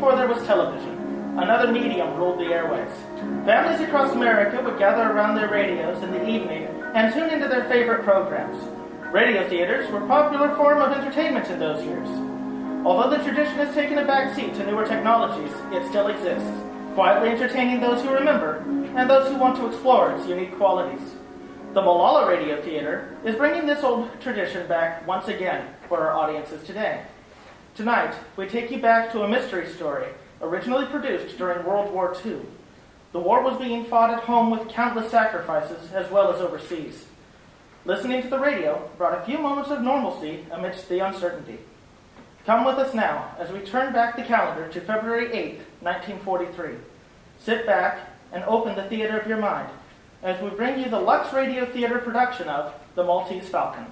before there was television. Another medium ruled the airways. Families across America would gather around their radios in the evening and tune into their favorite programs. Radio theaters were a popular form of entertainment in those years. Although the tradition has taken a back seat to newer technologies, it still exists, quietly entertaining those who remember and those who want to explore its unique qualities. The Molalla Radio Theater is bringing this old tradition back once again for our audiences today. Tonight, we take you back to a mystery story originally produced during World War II. The war was being fought at home with countless sacrifices as well as overseas. Listening to the radio brought a few moments of normalcy amidst the uncertainty. Come with us now as we turn back the calendar to February 8th, 1943. Sit back and open the theater of your mind as we bring you the Lux Radio Theater production of The Maltese Falcon.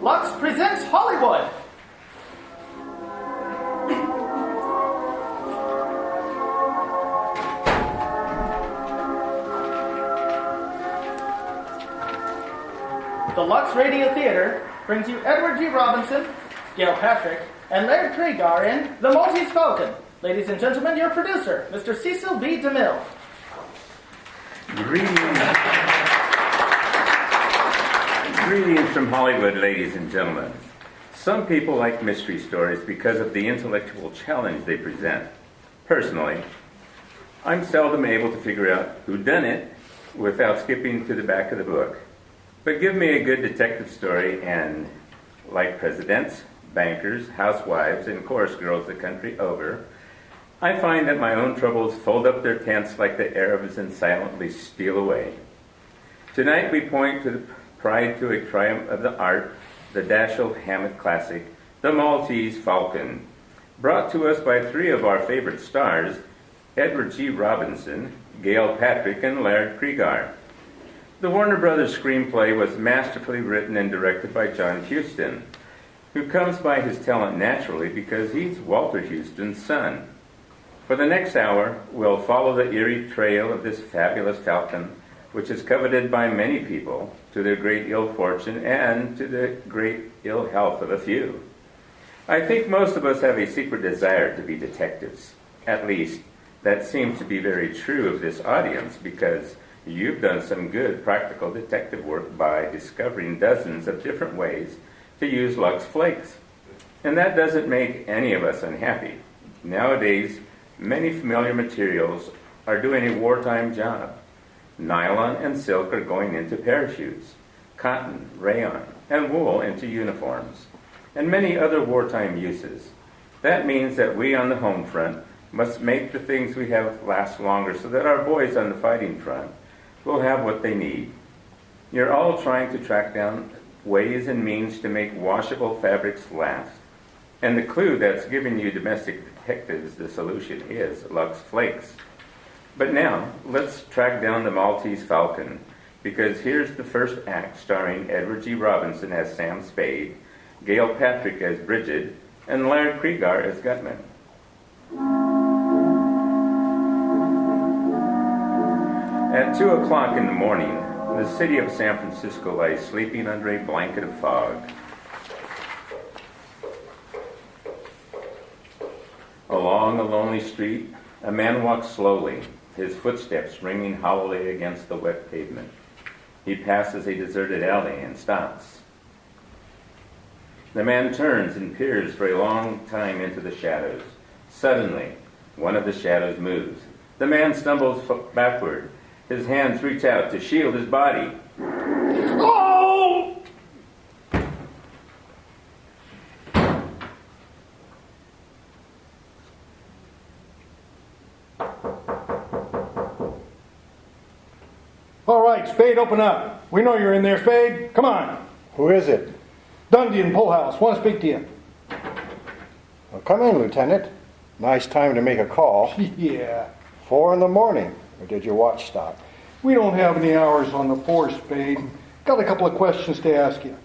Lux presents Hollywood! The Lux Radio Theater brings you Edward G. Robinson, Gail Patrick, and Laird Kriegar in The Maltese Falcon. Ladies and gentlemen, your producer, Mr. Cecil B. DeMille. Greetings from Hollywood, ladies and gentlemen. Some people like mystery stories because of the intellectual challenge they present. Personally, I'm seldom able to figure out who done it without skipping to the back of the book. But give me a good detective story and, like presidents, bankers, housewives, and chorus girls the country over, I find that my own troubles fold up their tents like the Arabs and silently steal away. Tonight we point to the pride to a triumph of the art, the Dashiell Hammett classic, The Maltese Falcon, brought to us by three of our favorite stars, Edward G. Robinson, Gail Patrick, and Laird Kriegar. The Warner Brothers screenplay was masterfully written and directed by John Huston, who comes by his talent naturally because he's Walter Huston's son. For the next hour, we'll follow the eerie trail of this fabulous falcon, which is coveted by many people, to their great ill fortune and to the great ill health of a few. I think most of us have a secret desire to be detectives. At least, that seems to be very true of this audience, because you've done some good practical detective work by discovering dozens of different ways to use Lux Flakes. And that doesn't make any of us unhappy. Nowadays, many familiar materials are doing a wartime job. Nylon and silk are going into parachutes, cotton, rayon, and wool into uniforms, and many other wartime uses. That means that we on the home front must make the things we have last longer so that our boys on the fighting front will have what they need. You're all trying to track down ways and means to make washable fabrics last. And the clue that's giving you domestic detectives the solution is Lux Flakes. But now, let's track down the Maltese Falcon, because here's the first act starring Edward G. Robinson as Sam Spade, Gail Patrick as Bridget, and Laird Kriegar as Gutman. At 2 o'clock in the morning, the city of San Francisco lies sleeping under a blanket of fog. Along a lonely street, a man walks slowly, his footsteps ringing hollowly against the wet pavement. He passes a deserted alley and stops. The man turns and peers for a long time into the shadows. Suddenly, one of the shadows moves. The man stumbles backward. His hands reach out to shield his body. Oh! All right, Spade, open up. We know you're in there, Spade. Come on. Who is it? Dundee and Polehouse. Want to speak to you. Well, come in, Lieutenant. Nice time to make a call. Yeah. 4 in the morning. Or did your watch stop? We don't have any hours on the force, Spade. Got a couple of questions to ask you.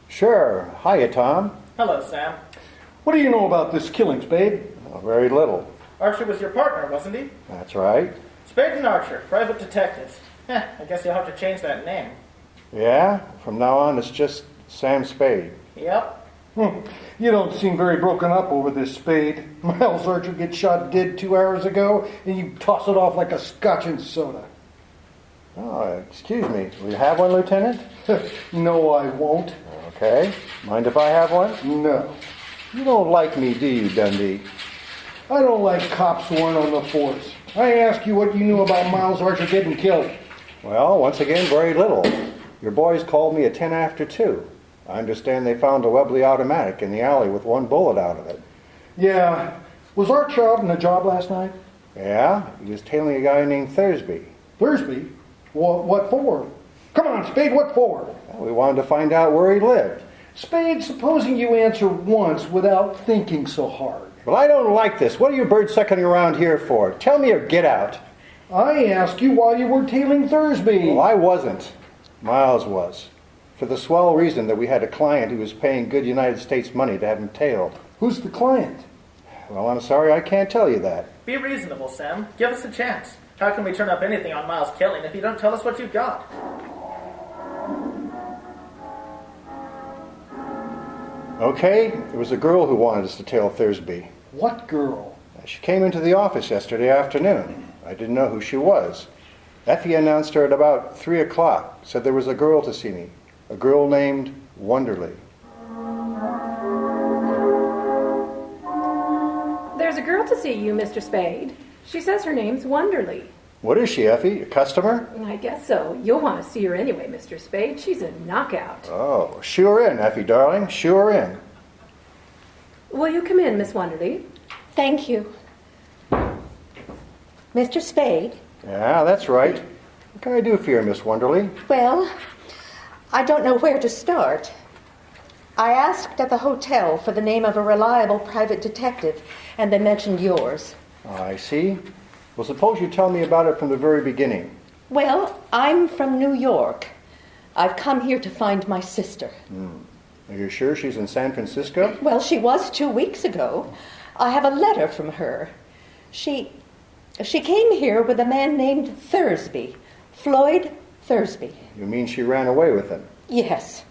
Sure. Hiya, Tom. Hello, Sam. What do you know about this killing, Spade? Oh, very little. Archer was your partner, wasn't he? That's right. Spade and Archer, private detectives. I guess you'll have to change that name. Yeah? From now on, it's just Sam Spade. Yep. You don't seem very broken up over this, Spade. Miles Archer gets shot dead 2 hours ago, and you toss it off like a scotch and soda. Oh, excuse me. Will you have one, Lieutenant? No, I won't. Okay. Mind if I have one? No. You don't like me, do you, Dundee? I don't like cops who aren't on the force. I asked you what you knew about Miles Archer getting killed. Well, once again, very little. Your boys called me at 10 after 2. I understand they found a Webley automatic in the alley with one bullet out of it. Yeah. Was Archer out on a job last night? Yeah? He was tailing a guy named Thursby. Thursby? What for? Come on, Spade, what for? Well, we wanted to find out where he lived. Spade, supposing you answer once without thinking so hard. Well, I don't like this. What are you birds sucking around here for? Tell me or get out. I asked you why you were tailing Thursby. Well, I wasn't. Miles was. For the swell reason that we had a client who was paying good United States money to have him tailed. Who's the client? Well, I'm sorry, I can't tell you that. Be reasonable, Sam. Give us a chance. How can we turn up anything on Miles' killing if you don't tell us what you've got? Okay, there was a girl who wanted us to tail Thursby. What girl? She came into the office yesterday afternoon. I didn't know who she was. Effie announced her at about 3 o'clock. Said there was a girl to see me. A girl named Wonderly. There's a girl to see you, Mr. Spade. She says her name's Wonderly. What is she, Effie? A customer? I guess so. You'll want to see her anyway, Mr. Spade. She's a knockout. Oh, shoo her in, Effie, darling. Shoo her in. Will you come in, Miss Wonderly? Thank you. Mr. Spade? Yeah, that's right. What can I do for you, Miss Wonderly? Well, I don't know where to start. I asked at the hotel for the name of a reliable private detective, and they mentioned yours. I see. Well, suppose you tell me about it from the very beginning. Well, I'm from New York. I've come here to find my sister. Are you sure she's in San Francisco? Well, she was 2 weeks ago. I have a letter from her. She came here with a man named Thursby, Floyd Thursby. You mean she ran away with him? Yes.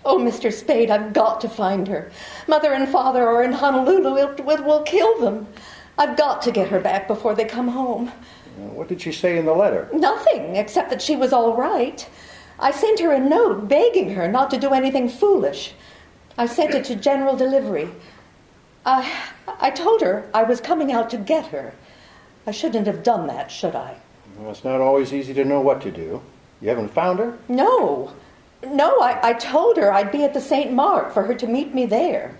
Oh, Mr. Spade, I've got to find her. Mother and father are in Honolulu. It will kill them. I've got to get her back before they come home. What did she say in the letter? Nothing, except that she was all right. I sent her a note begging her not to do anything foolish. I sent it to General Delivery. I told her I was coming out to get her. I shouldn't have done that, should I? Well, it's not always easy to know what to do. You haven't found her? No, I told her I'd be at the St. Mark for her to meet me there.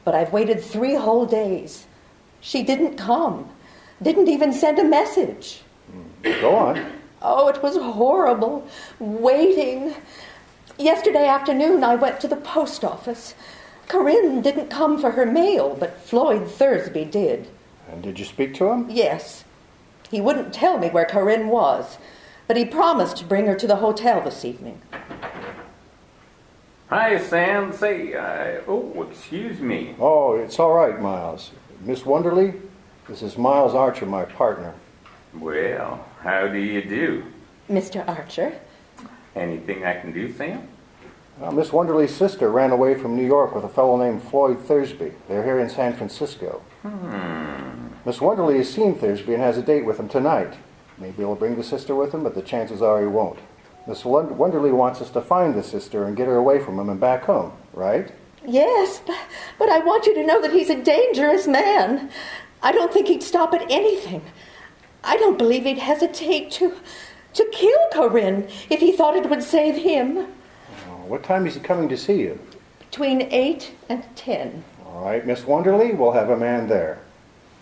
But I've waited 3 whole days. She didn't come. Didn't even send a message. Go on. Oh, it was horrible. Waiting. Yesterday afternoon, I went to the post office. Corinne didn't come for her mail, but Floyd Thursby did. And did you speak to him? Yes. He wouldn't tell me where Corinne was, but he promised to bring her to the hotel this evening. Hi, Sam. Say, excuse me. Oh, it's all right, Miles. Miss Wonderly, this is Miles Archer, my partner. Well, how do you do? Mr. Archer? Anything I can do, Sam? Miss Wonderly's sister ran away from New York with a fellow named Floyd Thursby. They're here in San Francisco. Miss Wonderly has seen Thursby and has a date with him tonight. Maybe he'll bring the sister with him, but the chances are he won't. Miss Wonderly wants us to find the sister and get her away from him and back home, right? Yes, but I want you to know that he's a dangerous man. I don't think he'd stop at anything. I don't believe he'd hesitate to kill Corinne if he thought it would save him. What time is he coming to see you? Between 8 and 10. All right, Miss Wonderly, we'll have a man there.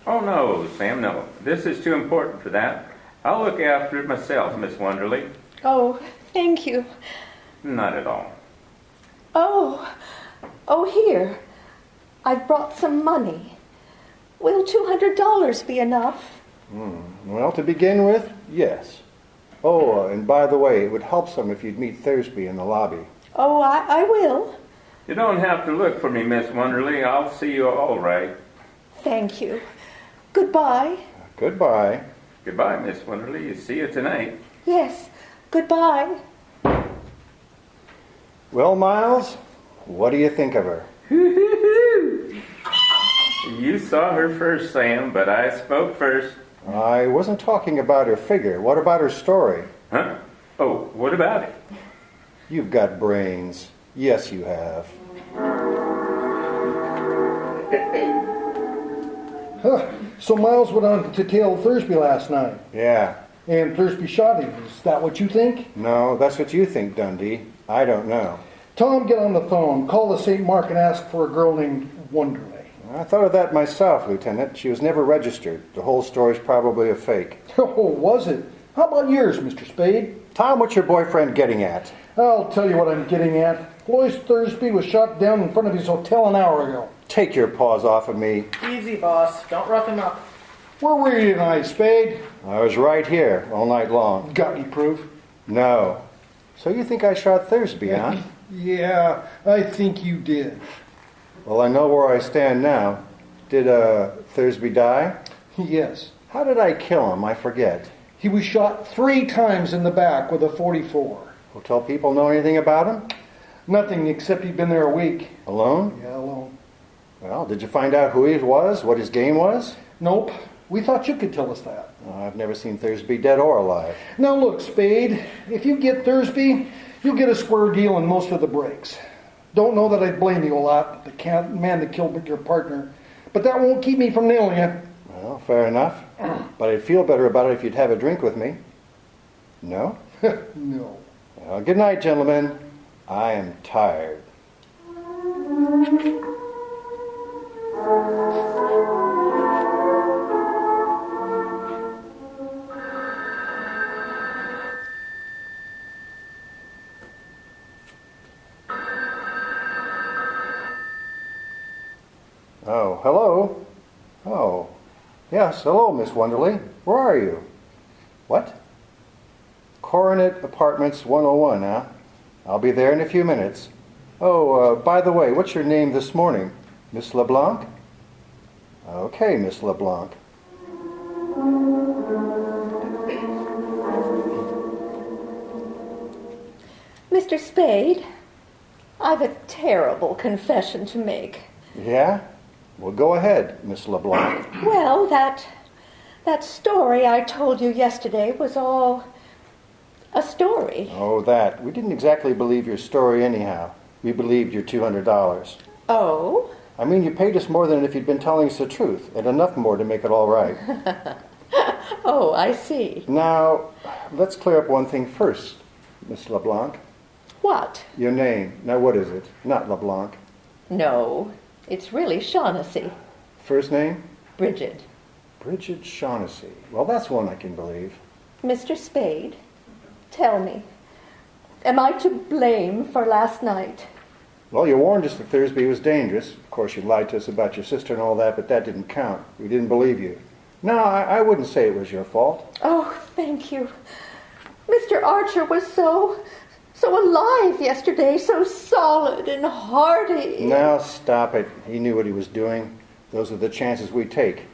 Oh, no, Sam, no. This is too important for that. I'll look after it myself, Miss Wonderly. Oh, thank you. Not at all. Oh, here. I've brought some money. Will $200 be enough? Well, to begin with, yes. Oh, and by the way, it would help some if you'd meet Thursby in the lobby. Oh, I will. You don't have to look for me, Miss Wonderly. I'll see you all right. Thank you. Goodbye. Goodbye. Goodbye, Miss Wonderly. See you tonight. Yes, goodbye. Well, Miles, what do you think of her? You saw her first, Sam, but I spoke first. I wasn't talking about her figure. What about her story? Huh? Oh, what about it? You've got brains. Yes, you have. Huh. So Miles went on to tail Thursby last night, Yeah. and Thursby shot him. Is that what you think? No, that's what you think, Dundee. I don't know. Tom, get on the phone. Call the St. Mark and ask for a girl named Wonderly. I thought of that myself, Lieutenant. She was never registered. The whole story's probably a fake. Oh, was it? How about yours, Mr. Spade? Tom, what's your boyfriend getting at? I'll tell you what I'm getting at. Floyd Thursby was shot down in front of his hotel an hour ago. Take your paws off of me. Easy, boss. Don't rough him up. Where were you tonight, Spade? I was right here all night long. Got any proof? No. So you think I shot Thursby, huh? Yeah, I think you did. Well, I know where I stand now. Did Thursby die? Yes. How did I kill him? I forget. He was shot 3 times in the back with a .44. Hotel people know anything about him? Nothing except he'd been there a week. Alone? Yeah, alone. Well, did you find out who he was? What his game was? Nope. We thought you could tell us that. I've never seen Thursby dead or alive. Now look, Spade, if you get Thursby, you'll get a square deal on most of the breaks. Don't know that I'd blame you a lot, the man that killed your partner, but that won't keep me from nailing you. Well, fair enough. But I'd feel better about it if you'd have a drink with me. No? No. Well, good night, gentlemen. I am tired. Oh, hello. Oh, yes, hello, Miss Wonderly. Where are you? What? Coronet Apartments 101, huh? I'll be there in a few minutes. Oh, by the way, what's your name this morning? Miss LeBlanc? Okay, Miss LeBlanc. Mr. Spade, I've a terrible confession to make. Yeah? Well, go ahead, Miss LeBlanc. Well, that story I told you yesterday was all a story. Oh, that. We didn't exactly believe your story anyhow. We believed your $200. Oh? I mean, you paid us more than if you'd been telling us the truth, and enough more to make it all right. Oh, I see. Now, let's clear up one thing first, Miss LeBlanc. What? Your name. Now, what is it? Not LeBlanc. No, it's really Shaughnessy. First name? Bridget. Bridget Shaughnessy. Well, that's one I can believe. Mr. Spade, tell me, am I to blame for last night? Well, you warned us that Thursby was dangerous. Of course, you lied to us about your sister and all that, but that didn't count. We didn't believe you. No, I wouldn't say it was your fault. Oh, thank you. Mr. Archer was so alive yesterday, so solid and hearty. Now, stop it. He knew what he was doing. Those are the chances we take.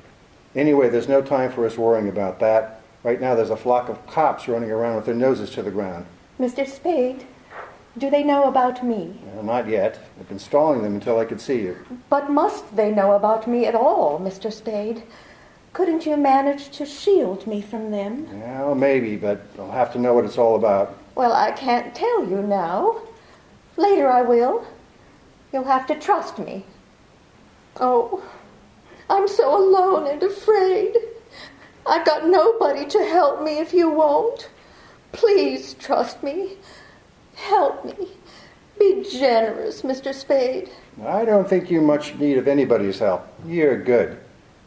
Anyway, there's no time for us worrying about that. Right now, there's a flock of cops running around with their noses to the ground. Mr. Spade, do they know about me? Not yet. I've been stalling them until I could see you. But must they know about me at all, Mr. Spade? Couldn't you manage to shield me from them? Well, maybe, but I'll have to know what it's all about. Well, I can't tell you now. Later I will. You'll have to trust me. Oh, I'm so alone and afraid. I've got nobody to help me if you won't. Please trust me. Help me. Be generous, Mr. Spade. I don't think you much need of anybody's help. You're good.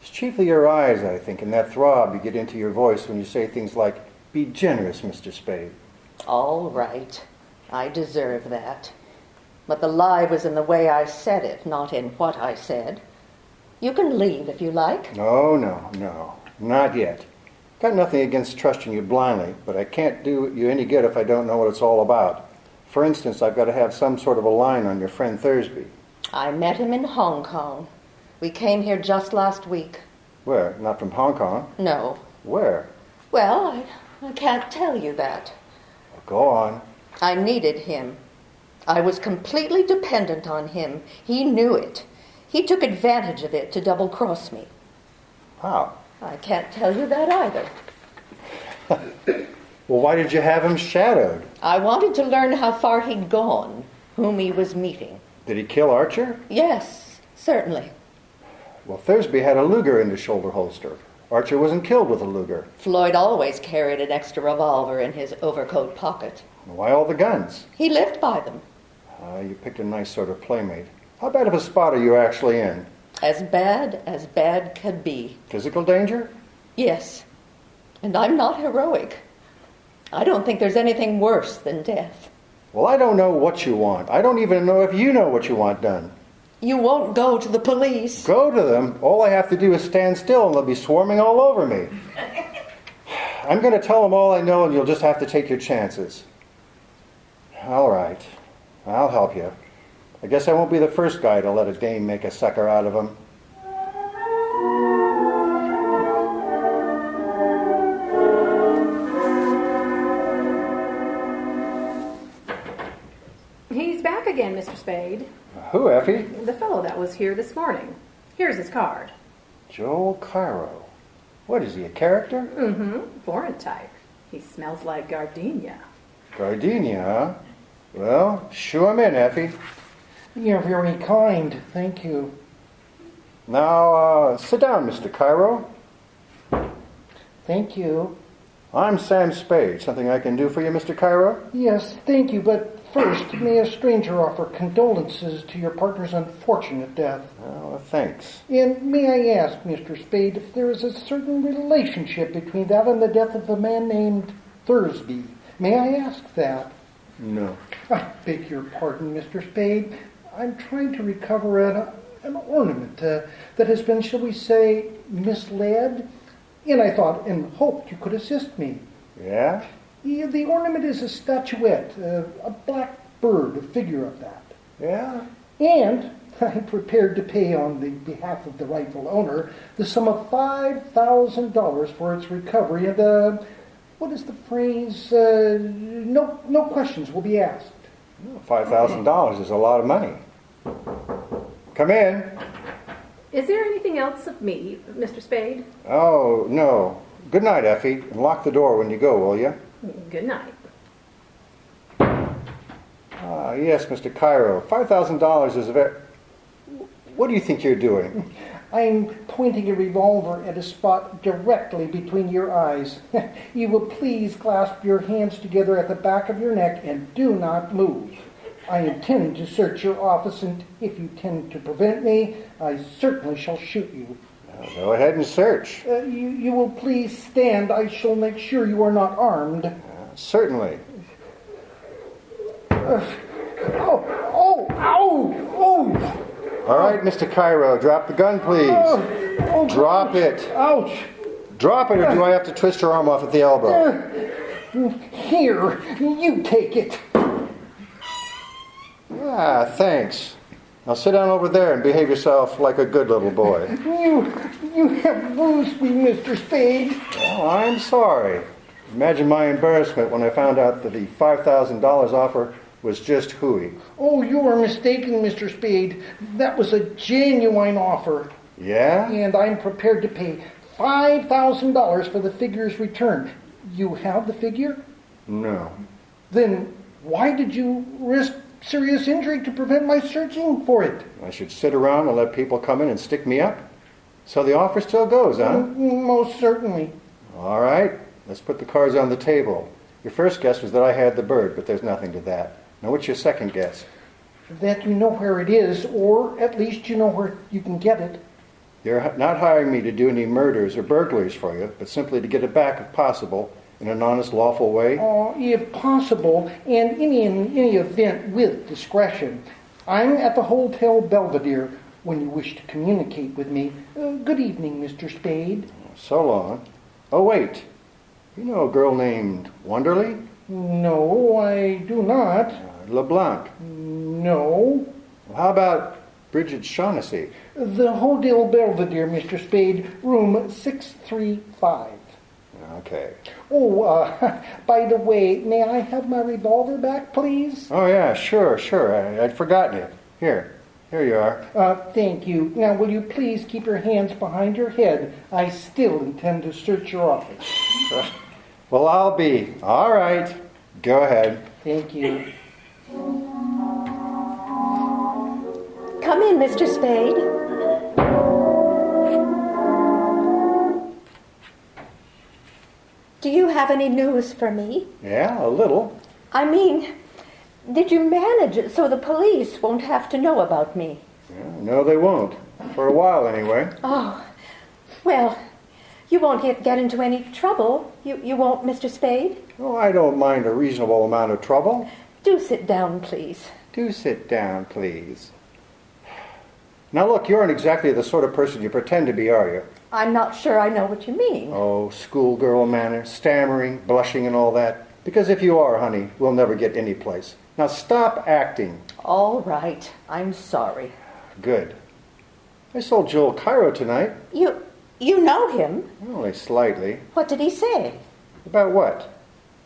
It's chiefly your eyes, I think, and that throb you get into your voice when you say things like, "Be generous, Mr. Spade." All right. I deserve that. But the lie was in the way I said it, not in what I said. You can leave if you like. No, not yet. Got nothing against trusting you blindly, but I can't do you any good if I don't know what it's all about. For instance, I've got to have some sort of a line on your friend Thursby. I met him in Hong Kong. We came here just last week. Where? Not from Hong Kong? No. Where? Well, I can't tell you that. Go on. I needed him. I was completely dependent on him. He knew it. He took advantage of it to double-cross me. How? I can't tell you that either. Well, why did you have him shadowed? I wanted to learn how far he'd gone, whom he was meeting. Did he kill Archer? Yes, certainly. Well, Thursby had a Luger in his shoulder holster. Archer wasn't killed with a Luger. Floyd always carried an extra revolver in his overcoat pocket. Why all the guns? He lived by them. You picked a nice sort of playmate. How bad of a spot are you actually in? As bad could be. Physical danger? Yes. And I'm not heroic. I don't think there's anything worse than death. Well, I don't know what you want. I don't even know if you know what you want done. You won't go to the police. Go to them. All I have to do is stand still and they'll be swarming all over me. I'm going to tell them all I know and you'll just have to take your chances. All right. I'll help you. I guess I won't be the first guy to let a dame make a sucker out of him. He's back again, Mr. Spade. Who, Effie? The fellow that was here this morning. Here's his card. Joel Cairo. What, is he a character? Mm-hmm. Foreign type. He smells like gardenia. Gardenia, huh? Well, shoo him in, Effie. You're very kind. Thank you. Now, sit down, Mr. Cairo. Thank you. I'm Sam Spade. Something I can do for you, Mr. Cairo? Yes, thank you, but first, may a stranger offer condolences to your partner's unfortunate death. Oh, thanks. And may I ask, Mr. Spade, if there is a certain relationship between that and the death of a man named Thursby? May I ask that? No. I beg your pardon, Mr. Spade. I'm trying to recover an ornament that has been, shall we say, misled. And I thought and hoped you could assist me. Yeah? The ornament is a statuette, a black bird, a figure of that. Yeah? And I'm prepared to pay on the behalf of the rightful owner the sum of $5,000 for its recovery. And, what is the phrase? No questions will be asked. $5,000 is a lot of money. Come in. Is there anything else of me, Mr. Spade? Oh, no. Good night, Effie. And lock the door when you go, will you? Good night. Yes, Mr. Cairo. $5,000 is a very... What do you think you're doing? I'm pointing a revolver at a spot directly between your eyes. You will please clasp your hands together at the back of your neck and do not move. I intend to search your office, and if you tend to prevent me, I certainly shall shoot you. Go ahead and search. You will please stand. I shall make sure you are not armed. Certainly. Ow! All right, Mr. Cairo, drop the gun, please. Drop it. Ouch! Drop it, or do I have to twist your arm off at the elbow? Here, you take it. Thanks. Now sit down over there and behave yourself like a good little boy. You have bruised me, Mr. Spade. Oh, I'm sorry. Imagine my embarrassment when I found out that the $5,000 offer was just hooey. Oh, you are mistaken, Mr. Spade. That was a genuine offer. Yeah? And I'm prepared to pay $5,000 for the figure's return. You have the figure? No. Then why did you risk serious injury to prevent my searching for it? I should sit around and let people come in and stick me up? So the offer still goes, huh? Most certainly. All right. Let's put the cards on the table. Your first guess was that I had the bird, but there's nothing to that. Now, what's your second guess? That you know where it is, or at least you know where you can get it. You're not hiring me to do any murders or burglaries for you, but simply to get it back, if possible, in an honest, lawful way? If possible, and in any event with discretion. I'm at the Hotel Belvedere when you wish to communicate with me. Good evening, Mr. Spade. So long. Oh, wait. You know a girl named Wonderly? No, I do not. LeBlanc. No. Well, how about Bridget Shaughnessy? The Hotel Belvedere, Mr. Spade, room 635. Okay. Oh, by the way, may I have my revolver back, please? Oh, yeah, sure. I'd forgotten it. Here you are. Thank you. Now, will you please keep your hands behind your head? I still intend to search your office. Well, I'll be. All right. Go ahead. Thank you. Come in, Mr. Spade. Do you have any news for me? Yeah, a little. I mean, did you manage it so the police won't have to know about me? Yeah, no, they won't. For a while, anyway. Oh, well, you won't get into any trouble. You won't, Mr. Spade? Oh, I don't mind a reasonable amount of trouble. Do sit down, please. Do sit down, please. Now, look, you aren't exactly the sort of person you pretend to be, are you? I'm not sure I know what you mean. Oh, schoolgirl manner, stammering, blushing, and all that. Because if you are, honey, we'll never get any place. Now, stop acting. All right, I'm sorry. Good. I saw Joel Cairo tonight. You know him? Only slightly. What did he say? About what?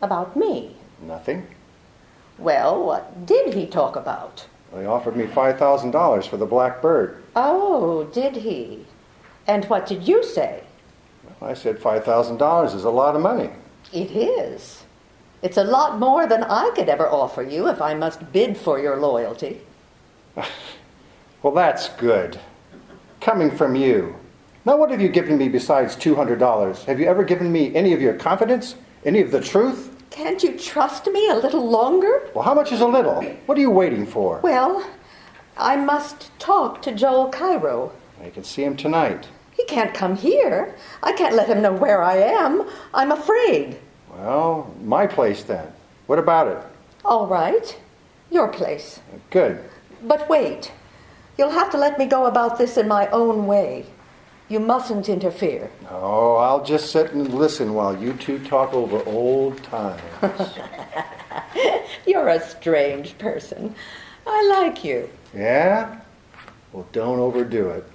About me. Nothing. Well, what did he talk about? They offered me $5,000 for the Black Bird. Oh, did he? And what did you say? I said $5,000 is a lot of money. It is. It's a lot more than I could ever offer you if I must bid for your loyalty. Well, that's good. Coming from you. Now, what have you given me besides $200? Have you ever given me any of your confidence? Any of the truth? Can't you trust me a little longer? Well, how much is a little? What are you waiting for? Well, I must talk to Joel Cairo. I can see him tonight. He can't come here. I can't let him know where I am. I'm afraid. Well, my place then. What about it? All right. Your place. Good. But wait. You'll have to let me go about this in my own way. You mustn't interfere. Oh, I'll just sit and listen while you two talk over old times. You're a strange person. I like you. Yeah? Well, don't overdo it.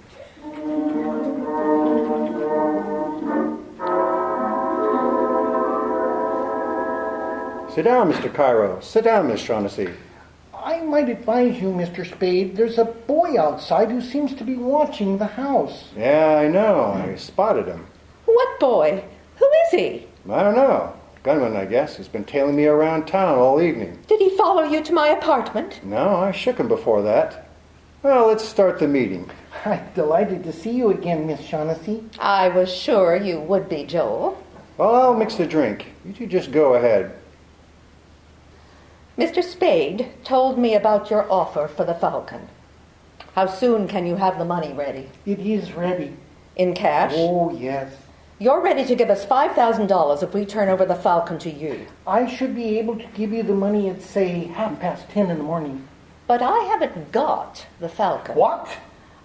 Sit down, Mr. Cairo. Sit down, Miss Shaughnessy. I might advise you, Mr. Spade, there's a boy outside who seems to be watching the house. Yeah, I know. I spotted him. What boy? Who is he? I don't know. Gunman, I guess. He's been tailing me around town all evening. Did he follow you to my apartment? No, I shook him before that. Well, let's start the meeting. I'm delighted to see you again, Miss Shaughnessy. I was sure you would be, Joel. Well, I'll mix the drink. You two just go ahead. Mr. Spade told me about your offer for the Falcon. How soon can you have the money ready? It is ready. In cash? Oh, yes. You're ready to give us $5,000 if we turn over the Falcon to you. I should be able to give you the money at, say, 10:30 in the morning. But I haven't got the Falcon. What?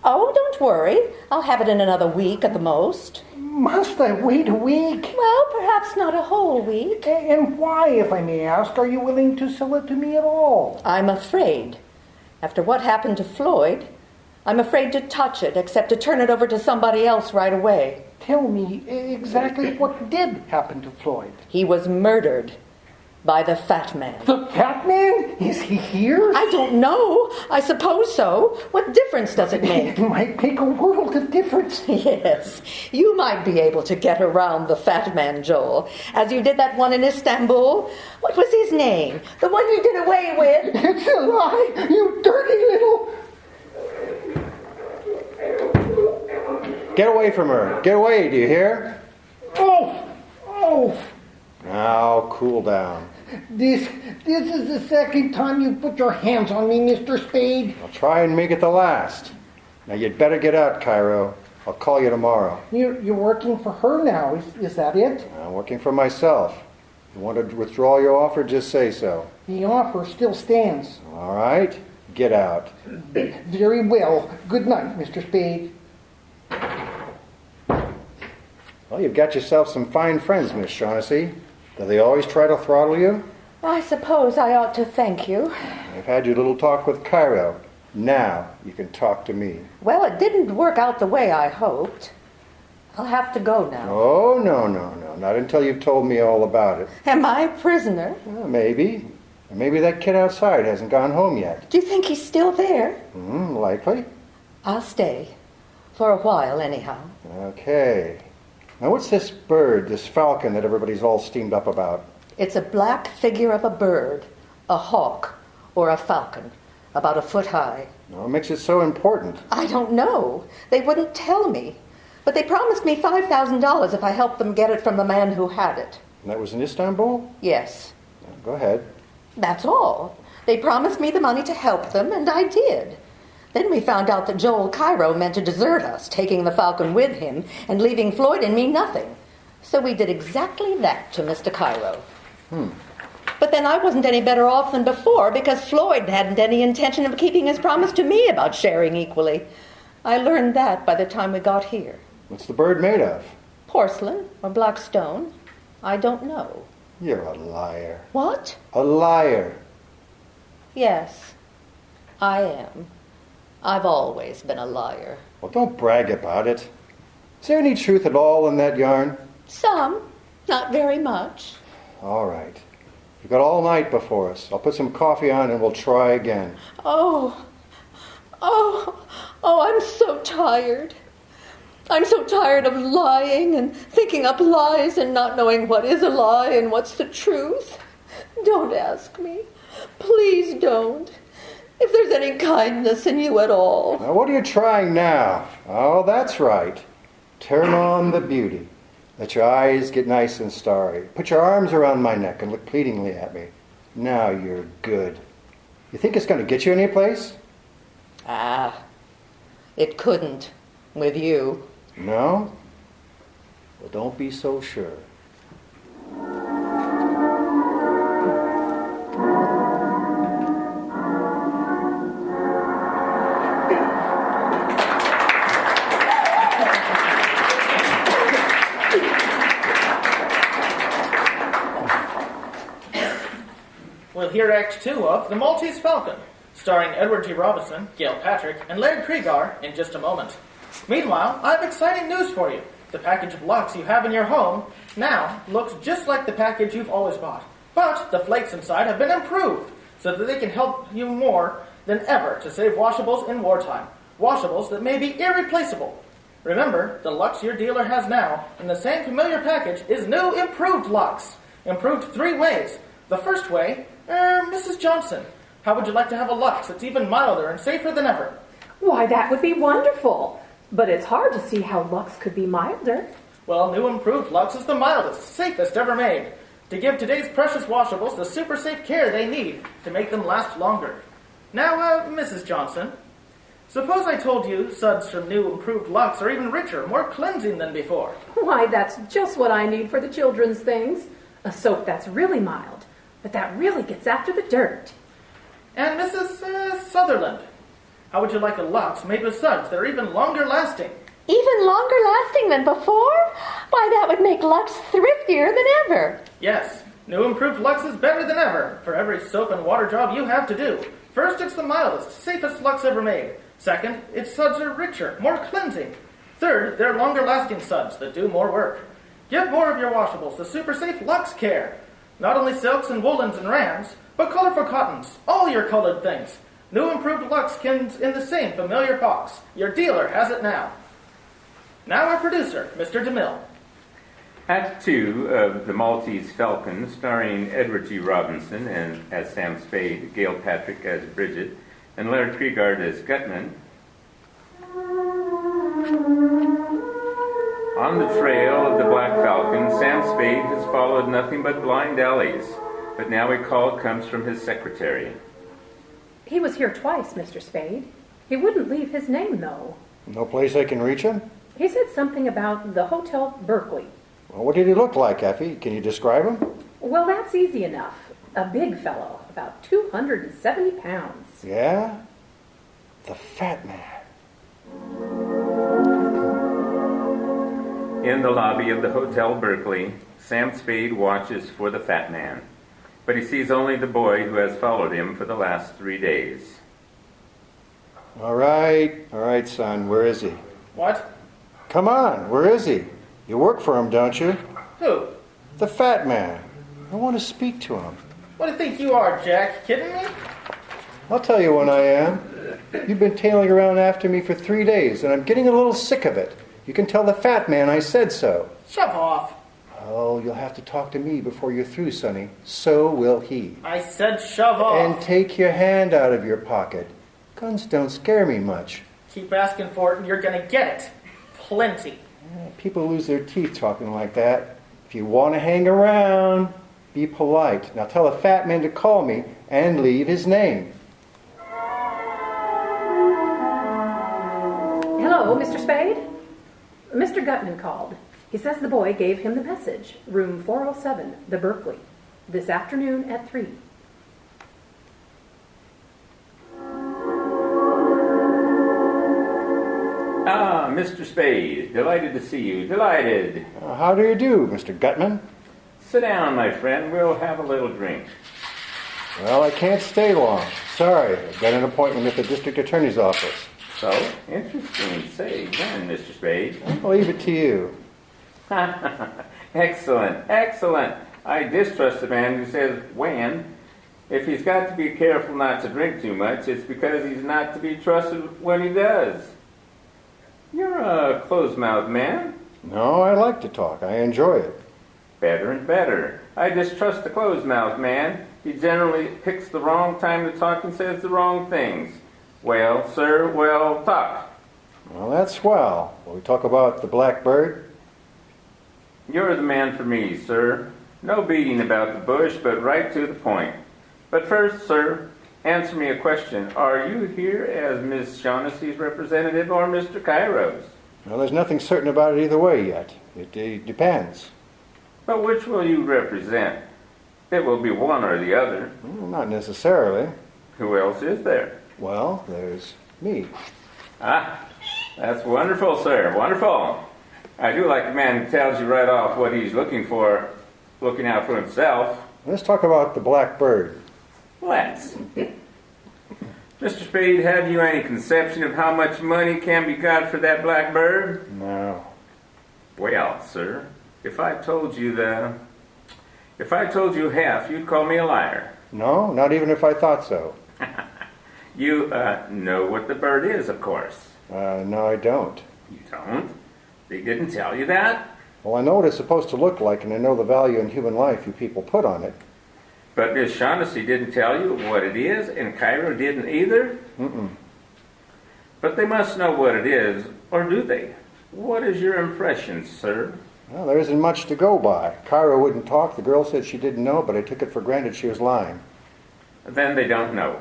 Oh, don't worry. I'll have it in another week at the most. Must I wait a week? Well, perhaps not a whole week. And why, if I may ask, are you willing to sell it to me at all? I'm afraid. After what happened to Floyd, I'm afraid to touch it except to turn it over to somebody else right away. Tell me exactly what did happen to Floyd. He was murdered by the Fat Man. The Fat Man? Is he here? I don't know. I suppose so. What difference does it make? It might make a world of difference. Yes, you might be able to get around the Fat Man, Joel, as you did that one in Istanbul. What was his name? The one you did away with? It's a lie, you dirty little... Get away from her. Get away, do you hear? Oh! Now, cool down. This is the second time you've put your hands on me, Mr. Spade. I'll try and make it the last. Now, you'd better get out, Cairo. I'll call you tomorrow. You're working for her now, is that it? I'm working for myself. If you want to withdraw your offer, just say so. The offer still stands. All right? Get out. Very well. Good night, Mr. Spade. Well, you've got yourself some fine friends, Miss Shaughnessy. Do they always try to throttle you? I suppose I ought to thank you. I've had your little talk with Cairo. Now you can talk to me. Well, it didn't work out the way I hoped. I'll have to go now. Oh, no. Not until you've told me all about it. Am I a prisoner? Well, maybe. Maybe that kid outside hasn't gone home yet. Do you think he's still there? Likely. I'll stay. For a while, anyhow. Okay. Now what's this bird, this falcon that everybody's all steamed up about? It's a black figure of a bird, a hawk, or a falcon, about a foot high. What makes it so important? I don't know. They wouldn't tell me. But they promised me $5,000 if I helped them get it from the man who had it. And that was in Istanbul? Yes. Go ahead. That's all. They promised me the money to help them, and I did. Then we found out that Joel Cairo meant to desert us, taking the Falcon with him and leaving Floyd and me nothing. So we did exactly that to Mr. Cairo. But then I wasn't any better off than before because Floyd hadn't any intention of keeping his promise to me about sharing equally. I learned that by the time we got here. What's the bird made of? Porcelain or black stone? I don't know. You're a liar. What? A liar. Yes, I am. I've always been a liar. Well, don't brag about it. Is there any truth at all in that yarn? Some, not very much. All right. We've got all night before us. I'll put some coffee on and we'll try again. Oh, I'm so tired. I'm so tired of lying and thinking up lies and not knowing what is a lie and what's the truth. Don't ask me. Please don't. If there's any kindness in you at all. Now, what are you trying now? Oh, that's right. Turn on the beauty. Let your eyes get nice and starry. Put your arms around my neck and look pleadingly at me. Now you're good. You think it's going to get you any place? It couldn't with you. No? Well, don't be so sure. We'll hear Act 2 of The Maltese Falcon, starring Edward G. Robinson, Gail Patrick, and Laird Kriegar in just a moment. Meanwhile, I have exciting news for you. The package of locks you have in your home now looks just like the package you've always bought. But the flakes inside have been improved so that they can help you more than ever to save washables in wartime. Washables that may be irreplaceable. Remember, the locks your dealer has now in the same familiar package is new improved locks. Improved 3 ways. The first way, Mrs. Johnson, how would you like to have a Lux that's even milder and safer than ever? Why, that would be wonderful. But it's hard to see how Lux could be milder. Well, new improved Lux is the mildest, safest ever made, to give today's precious washables the super safe care they need to make them last longer. Now, Mrs. Johnson, suppose I told you suds from new improved Lux are even richer, more cleansing than before. Why, that's just what I need for the children's things. A soap that's really mild, but that really gets after the dirt. And Mrs. Sutherland, how would you like a Lux made with suds that are even longer lasting? Even longer lasting than before? Why, that would make Lux thriftier than ever. Yes, new improved Lux is better than ever for every soap and water job you have to do. First, it's the mildest, safest Lux ever made. Second, its suds are richer, more cleansing. Third, they're longer lasting suds that do more work. Give more of your washables the super safe Lux care. Not only silks and woolens and rams, but colorful cottons, all your colored things. New improved Lux comes in the same familiar box. Your dealer has it now. Now our producer, Mr. DeMille. Act 2 of The Maltese Falcon, starring Edward G. Robinson and as Sam Spade, Gail Patrick as Bridget, and Laird Kriegar as Gutman. On the trail of the Black Falcon, Sam Spade has followed nothing but blind alleys, but now a call comes from his secretary. He was here twice, Mr. Spade. He wouldn't leave his name, though. No place I can reach him? He said something about the Hotel Berkeley. Well, what did he look like, Effie? Can you describe him? Well, that's easy enough. A big fellow, about 270 pounds. Yeah? The fat man. In the lobby of the Hotel Berkeley, Sam Spade watches for the fat man. but he sees only the boy who has followed him for the last 3 days. All right, son, where is he? What? Come on, where is he? You work for him, don't you? Who? The fat man. I want to speak to him. What do you think you are, Jack? Kidding me? I'll tell you when I am. You've been tailing around after me for 3 days, and I'm getting a little sick of it. You can tell the fat man I said so. Shove off. Oh, you'll have to talk to me before you're through, Sonny. So will he. I said shove off. And take your hand out of your pocket. Guns don't scare me much. Keep asking for it and you're going to get it. Plenty. People lose their teeth talking like that. If you want to hang around, be polite. Now tell a fat man to call me and leave his name. Hello, Mr. Spade? Mr. Gutman called. He says the boy gave him the message. Room 407, the Berkeley. This afternoon at 3. Ah, Mr. Spade, delighted to see you, delighted. How do you do, Mr. Gutman? Sit down, my friend, we'll have a little drink. Well, I can't stay long. Sorry, I've got an appointment at the district attorney's office. So, interesting. Say when, Mr. Spade? I'll leave it to you. Excellent, excellent. I distrust the man who says when. If he's got to be careful not to drink too much, it's because he's not to be trusted when he does. You're a close-mouthed man. No, I like to talk. I enjoy it. Better and better. I distrust the close-mouthed man. He generally picks the wrong time to talk and says the wrong things. Well, sir, well, talk. Well, that's swell. Will we talk about the black bird? You're the man for me, sir. No beating about the bush, but right to the point. But first, sir, answer me a question. Are you here as Miss Shaughnessy's representative or Mr. Cairo's? Well, there's nothing certain about it either way yet. It depends. But which will you represent? It will be one or the other. Well, not necessarily. Who else is there? Well, there's me. Ah, that's wonderful, sir. Wonderful. I do like a man who tells you right off what he's looking out for himself. Let's talk about the black bird. Let's. Mr. Spade, have you any conception of how much money can be got for that black bird? No. Well, sir, if I told you half, you'd call me a liar. No, not even if I thought so. You know what the bird is, of course. No, I don't. You don't? They didn't tell you that? Well, I know what it's supposed to look like, and I know the value in human life you people put on it. But Miss Shaughnessy didn't tell you what it is, and Cairo didn't either? Mm-mm. But they must know what it is, or do they? What is your impression, sir? Well, there isn't much to go by. Cairo wouldn't talk. The girl said she didn't know, but I took it for granted she was lying. Then they don't know.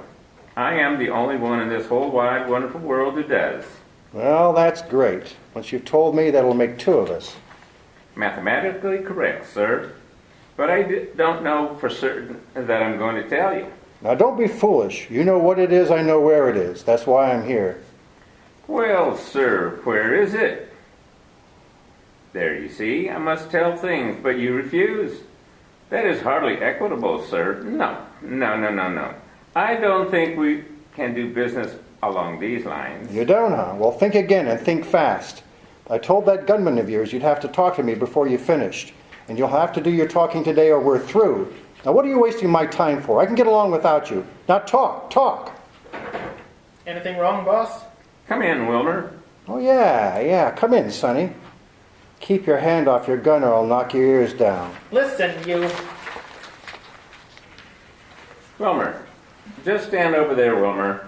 I am the only one in this whole wide, wonderful world who does. Well, that's great. Once you've told me, that'll make two of us. Mathematically correct, sir. But I don't know for certain that I'm going to tell you. Now, don't be foolish. You know what it is, I know where it is. That's why I'm here. Well, sir, where is it? There, you see, I must tell things, but you refuse. That is hardly equitable, sir. No. I don't think we can do business along these lines. You don't, huh? Well, think again and think fast. I told that gunman of yours you'd have to talk to me before you finished. And you'll have to do your talking today or we're through. Now, what are you wasting my time for? I can get along without you. Now, talk. Anything wrong, boss? Come in, Wilmer. Oh, yeah. Come in, Sonny. Keep your hand off your gun or I'll knock your ears down. Listen, you. Wilmer. Just stand over there, Wilmer.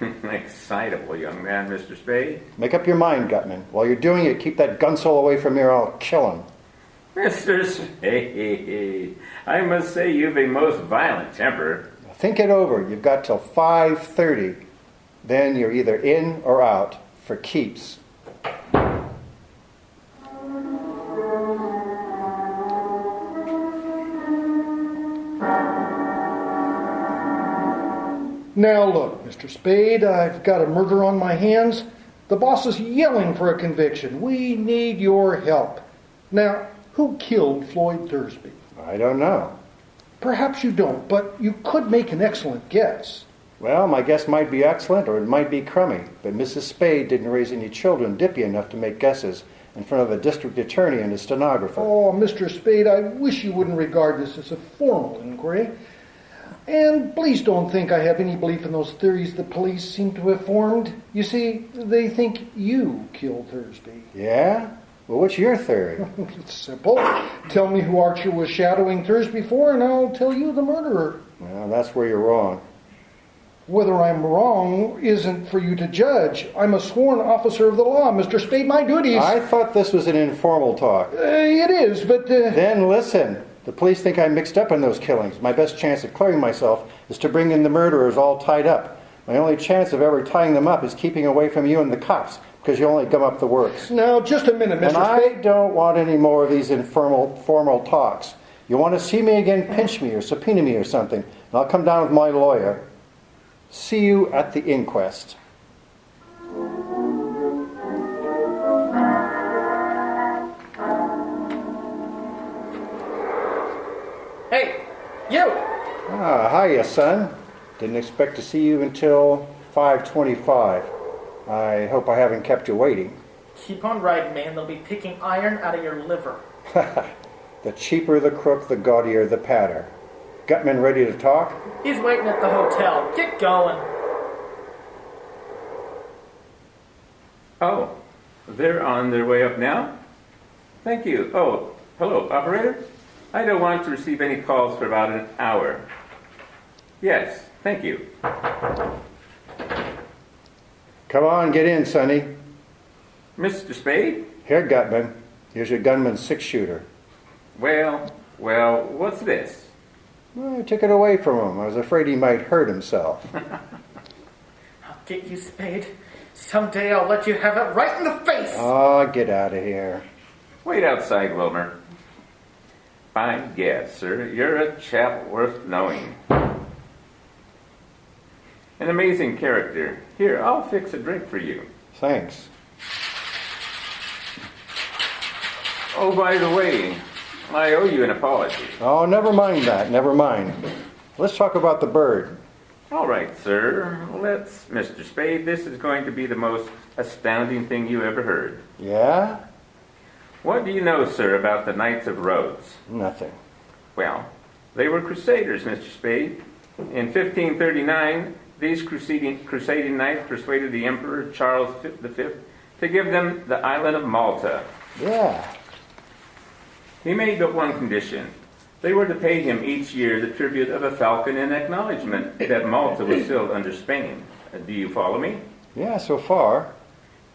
Excitable young man, Mr. Spade. Make up your mind, Gutman. While you're doing it, keep that gunsel away from me or I'll kill him. Mr. Spade, I must say you've a most violent temper. Think it over. You've got till 5:30. Then you're either in or out for keeps. Now look, Mr. Spade, I've got a murder on my hands. The boss is yelling for a conviction. We need your help. Now, who killed Floyd Thursby? I don't know. Perhaps you don't, but you could make an excellent guess. Well, my guess might be excellent or it might be crummy, but Mrs. Spade didn't raise any children dippy enough to make guesses in front of a district attorney and a stenographer. Oh, Mr. Spade, I wish you wouldn't regard this as a formal inquiry. And please don't think I have any belief in those theories the police seem to have formed. You see, they think you killed Thursby. Yeah? Well, what's your theory? It's simple. Tell me who Archer was shadowing Thursby for, and I'll tell you the murderer. Well, that's where you're wrong. Whether I'm wrong isn't for you to judge. I'm a sworn officer of the law, Mr. Spade. My duties... I thought this was an informal talk. It is, but... Then listen. The police think I'm mixed up in those killings. My best chance of clearing myself is to bring in the murderers all tied up. My only chance of ever tying them up is keeping away from you and the cops, because you only gum up the works. Now, just a minute, Mr. And I Spade. don't want any more of these formal talks. You want to see me again, pinch me or subpoena me or something, and I'll come down with my lawyer. See you at the inquest. Hey, you! Ah, hiya, son. Didn't expect to see you until 5:25. I hope I haven't kept you waiting. Keep on riding, man. They'll be picking iron out of your liver. The cheaper the crook, the gaudier the patter. Gutman ready to talk? He's waiting at the hotel. Get going. Oh, they're on their way up now? Thank you. Oh, hello, operator? I don't want to receive any calls for about an hour. Yes, thank you. Come on, get in, Sonny. Mr. Spade? Here, Gutman. Here's your gunman's 6-shooter. Well, what's this? Well, I took it away from him. I was afraid he might hurt himself. I'll get you, Spade. Someday I'll let you have it right in the face. Oh, get out of here. Wait outside, Wilmer. By gad, sir, you're a chap worth knowing. An amazing character. Here, I'll fix a drink for you. Thanks. Oh, by the way, I owe you an apology. Oh, never mind that. Never mind. Let's talk about the bird. All right, sir. Let's, Mr. Spade, this is going to be the most astounding thing you ever heard. Yeah? What do you know, sir, about the Knights of Rhodes? Nothing. Well, they were crusaders, Mr. Spade. In 1539, these crusading knights persuaded the Emperor Charles V to give them the island of Malta. Yeah. He made but one condition. They were to pay him each year the tribute of a falcon in acknowledgement that Malta was still under Spain. Do you follow me? Yeah, so far.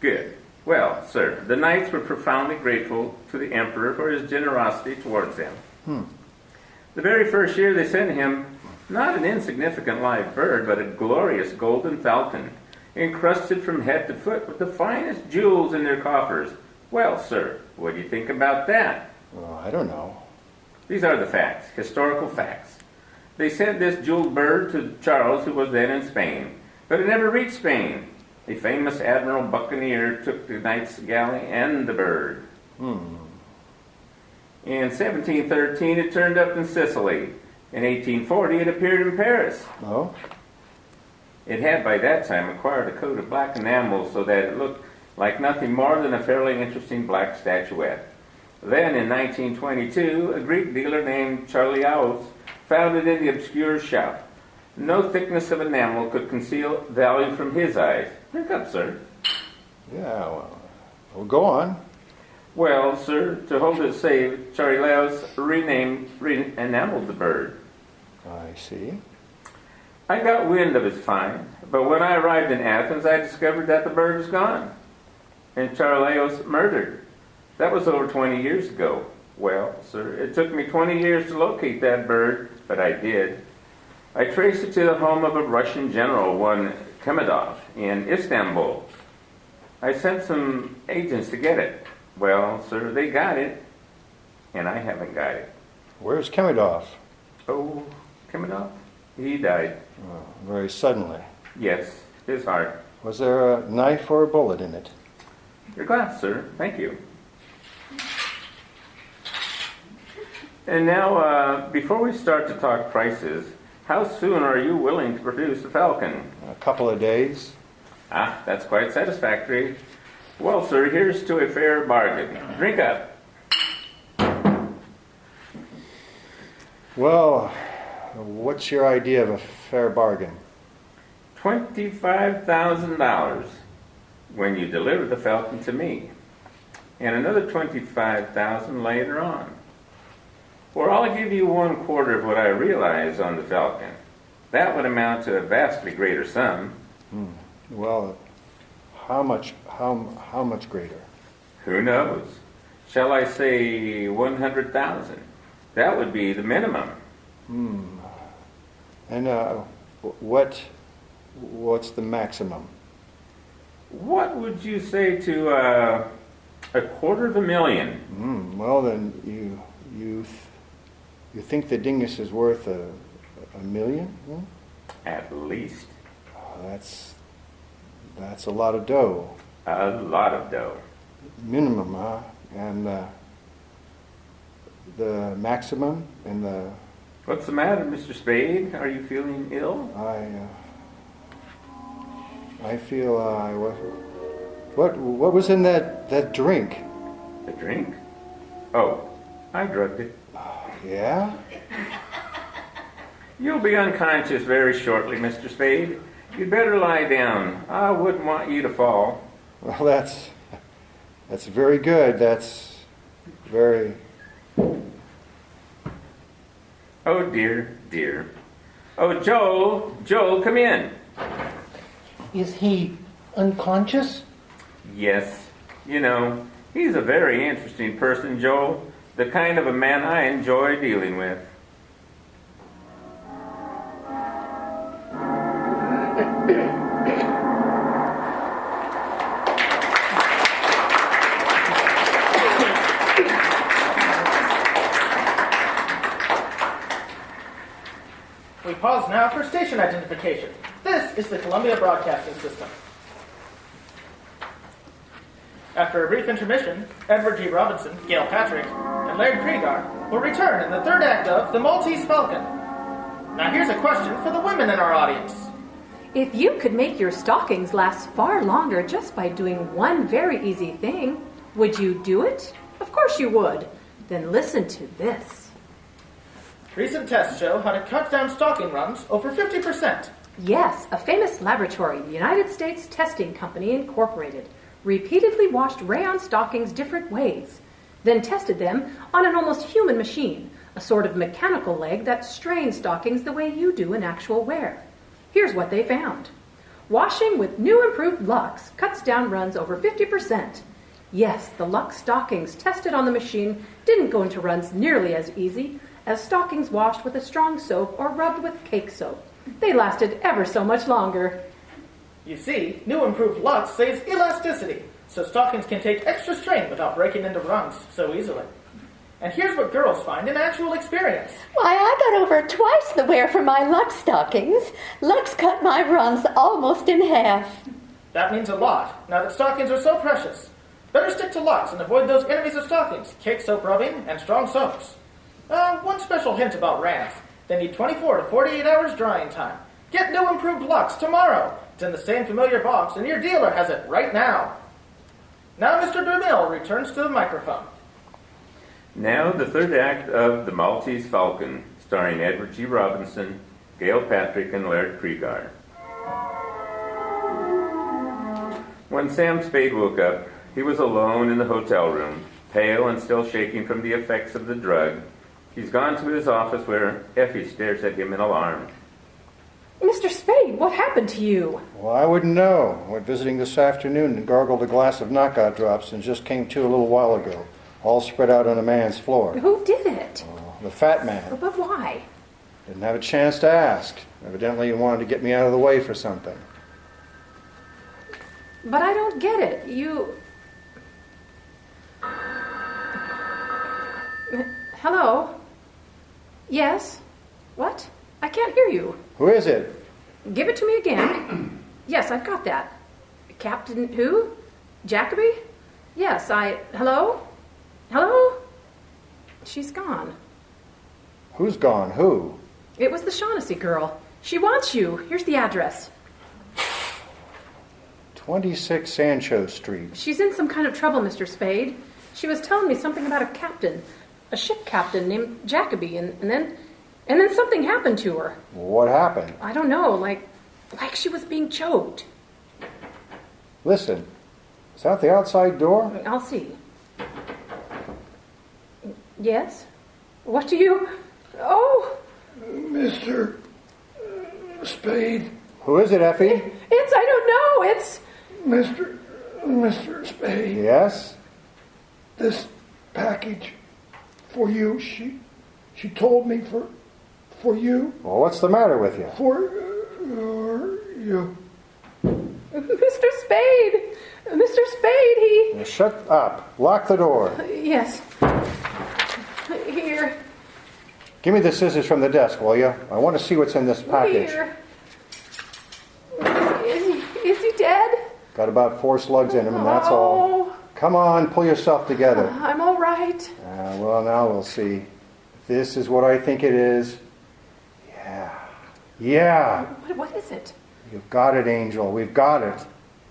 Good. Well, sir, the knights were profoundly grateful to the emperor for his generosity towards them. The very first year they sent him not an insignificant live bird, but a glorious golden falcon, encrusted from head to foot with the finest jewels in their coffers. Well, sir, what do you think about that? Oh, I don't know. These are the facts, historical facts. They sent this jeweled bird to Charles, who was then in Spain, but it never reached Spain. A famous admiral buccaneer took the knight's galley and the bird. In 1713, it turned up in Sicily. In 1840, it appeared in Paris. Oh? It had by that time acquired a coat of black enamel so that it looked like nothing more than a fairly interesting black statuette. Then, in 1922, a Greek dealer named Charliaos found it in the obscure shop. No thickness of enamel could conceal value from his eyes. Drink up, sir. Yeah, well, go on. Well, sir, to hold it safe, Charliaos re-enameled the bird. I see. I got wind of its find, but when I arrived in Athens, I discovered that the bird was gone, and Charliaos murdered. That was over 20 years ago. Well, sir, it took me 20 years to locate that bird, but I did. I traced it to the home of a Russian general, one Khemedov, in Istanbul. I sent some agents to get it. Well, sir, they got it, and I haven't got it. Where's Khemedov? Oh, Khemedov? He died. Oh, very suddenly. Yes, his heart. Was there a knife or a bullet in it? Your glass, sir. Thank you. And now, before we start to talk prices, how soon are you willing to produce the Falcon? A couple of days. Ah, that's quite satisfactory. Well, sir, here's to a fair bargain. Drink up. Well, what's your idea of a fair bargain? $25,000 when you deliver the Falcon to me, and another $25,000 later on. Or I'll give you 1/4 of what I realize on the Falcon. That would amount to a vastly greater sum. Well, how much greater? Who knows? Shall I say 100,000? That would be the minimum. And what's the maximum? What would you say to $250,000? Well, then you think the dingus is worth a million? At least. That's a lot of dough. A lot of dough. Minimum, huh? And the maximum and the... What's the matter, Mr. Spade? Are you feeling ill? I feel what was in that drink? The drink? Oh, I drugged it. Yeah? You'll be unconscious very shortly, Mr. Spade. You'd better lie down. I wouldn't want you to fall. Well, that's very good. That's very... Oh, dear, dear. Oh, Joel, come in. Is he unconscious? Yes. You know, he's a very interesting person, Joel. The kind of a man I enjoy dealing with. We pause now for station identification. This is the Columbia Broadcasting System. After a brief intermission, Edward G. Robinson, Gail Patrick, and Laird Kriegar will return in the third act of The Maltese Falcon. Now here's a question for the women in our audience. If you could make your stockings last far longer just by doing one very easy thing, would you do it? Of course you would. Then listen to this. Recent tests show how to cut down stocking runs over 50%. Yes, a famous laboratory, the United States Testing Company Incorporated, repeatedly washed rayon stockings different ways, then tested them on an almost human machine, a sort of mechanical leg that strains stockings the way you do in actual wear. Here's what they found. Washing with new improved Lux cuts down runs over 50%. Yes, the Lux stockings tested on the machine didn't go into runs nearly as easy as stockings washed with a strong soap or rubbed with cake soap. They lasted ever so much longer. You see, new improved Lux saves elasticity, so stockings can take extra strain without breaking into runs so easily. And here's what girls find in actual experience. Why, I got over twice the wear for my Lux stockings. Lux cut my runs almost in half. That means a lot, now that stockings are so precious. Better stick to Lux and avoid those enemies of stockings, cake soap rubbing, and strong soaps. One special hint about rans. They need 24 to 48 hours drying time. Get new improved Lux tomorrow. It's in the same familiar box, and your dealer has it right now. Now Mr. DeMille returns to the microphone. Now the third act of The Maltese Falcon, starring Edward G. Robinson, Gail Patrick, and Laird Kriegar. When Sam Spade woke up, he was alone in the hotel room, pale and still shaking from the effects of the drug. He's gone to his office where Effie stares at him in alarm. Mr. Spade, what happened to you? Well, I wouldn't know. I went visiting this afternoon and gargled a glass of knockout drops and just came to a little while ago, all spread out on a man's floor. Who did it? The fat man. But why? Didn't have a chance to ask. Evidently he wanted to get me out of the way for something. But I don't get it. You... Hello? Yes? What? I can't hear you. Who is it? Give it to me again. Yes, I've got that. Captain who? Jacoby? Yes, Hello? Hello? She's gone. Who's gone? Who? It was the Shaughnessy girl. She wants you. Here's the address. 26 Sancho Street. She's in some kind of trouble, Mr. Spade. She was telling me something about a captain, a ship captain named Jacoby, and then something happened to her. What happened? I don't know, like she was being choked. Listen, is that the outside door? I'll see. Yes? What do you... Oh! Mr. Spade. Who is it, Effie? I don't know, it's... Mr. Spade. Yes? This package for you, she told me for you. Well, what's the matter with you? For you. Mr. Spade! Mr. Spade, he... Now shut up. Lock the door. Yes. Here. Give me the scissors from the desk, will you? I want to see what's in this package. Here. Is he dead? Got about 4 slugs in him, and that's all. Come on, pull yourself together. I'm all right. Well, now we'll see. If this is what I think it is. Yeah. What is it? You've got it, Angel. We've got it.